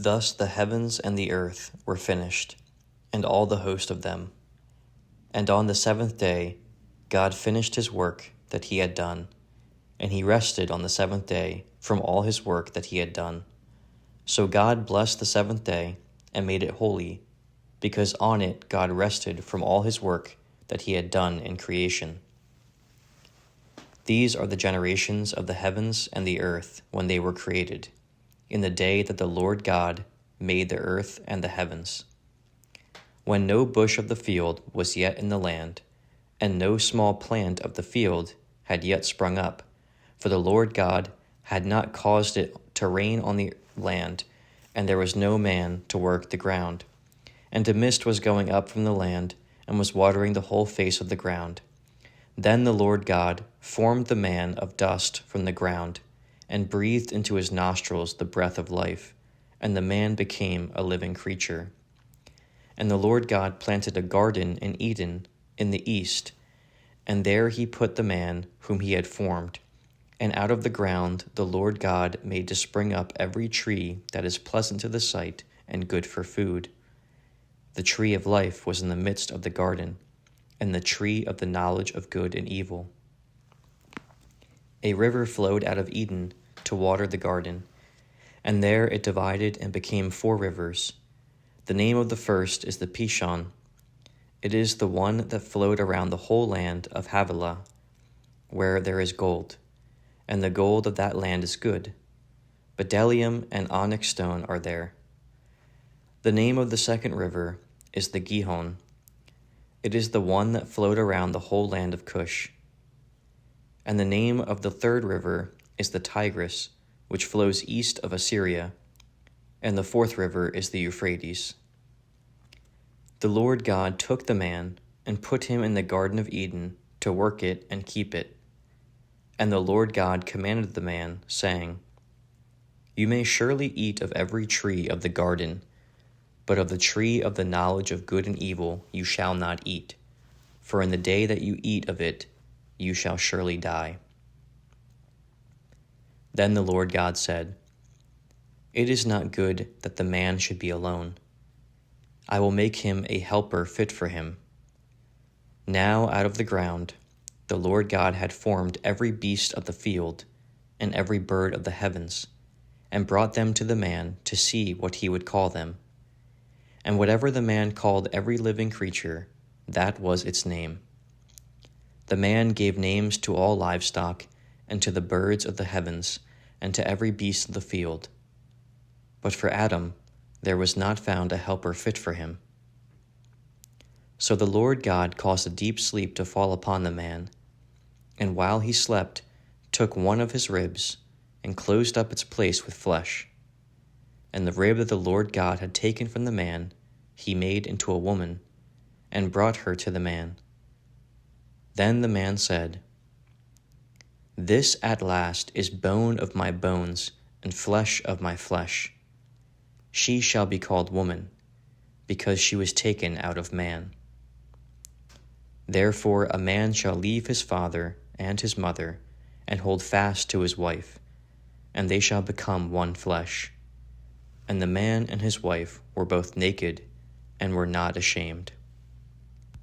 Thus the heavens and the earth were finished, and all the host of them. And on the seventh day God finished his work that he had done, and he rested on the seventh day from all his work that he had done. So God blessed the seventh day and made it holy, because on it God rested from all his work that he had done in creation. These are the generations of the heavens and the earth when they were created, in the day that the Lord God made the earth and the heavens. When no bush of the field was yet in the land, and no small plant of the field had yet sprung up, for the Lord God had not caused it to rain on the land, and there was no man to work the ground. And a mist was going up from the land, and was watering the whole face of the ground. Then the Lord God formed the man of dust from the ground, and breathed into his nostrils the breath of life, and the man became a living creature. And the Lord God planted a garden in Eden in the east, and there he put the man whom he had formed. And out of the ground the Lord God made to spring up every tree that is pleasant to the sight and good for food. The tree of life was in the midst of the garden, and the tree of the knowledge of good and evil. A river flowed out of Eden to water the garden, and there it divided and became 4 rivers. The name of the first is the Pishon. It is the one that flowed around the whole land of Havilah, where there is gold, and the gold of that land is good. Bdellium and onyx stone are there. The name of the second river is the Gihon. It is the one that flowed around the whole land of Cush. And the name of the third river is the Tigris, which flows east of Assyria, and the fourth river is the Euphrates. The Lord God took the man and put him in the Garden of Eden to work it and keep it. And the Lord God commanded the man, saying, You may surely eat of every tree of the garden, but of the tree of the knowledge of good and evil you shall not eat, for in the day that you eat of it you shall surely die. Then the Lord God said, It is not good that the man should be alone. I will make him a helper fit for him. Now out of the ground the Lord God had formed every beast of the field and every bird of the heavens, and brought them to the man to see what he would call them. And whatever the man called every living creature, that was its name. The man gave names to all livestock, and to the birds of the heavens, and to every beast of the field. But for Adam there was not found a helper fit for him. So the Lord God caused a deep sleep to fall upon the man, and while he slept, took one of his ribs, and closed up its place with flesh. And the rib that the Lord God had taken from the man he made into a woman, and brought her to the man. Then the man said, This at last is bone of my bones and flesh of my flesh. She shall be called woman, because she was taken out of man. Therefore a man shall leave his father and his mother, and hold fast to his wife, and they shall become one flesh. And the man and his wife were both naked, and were not ashamed.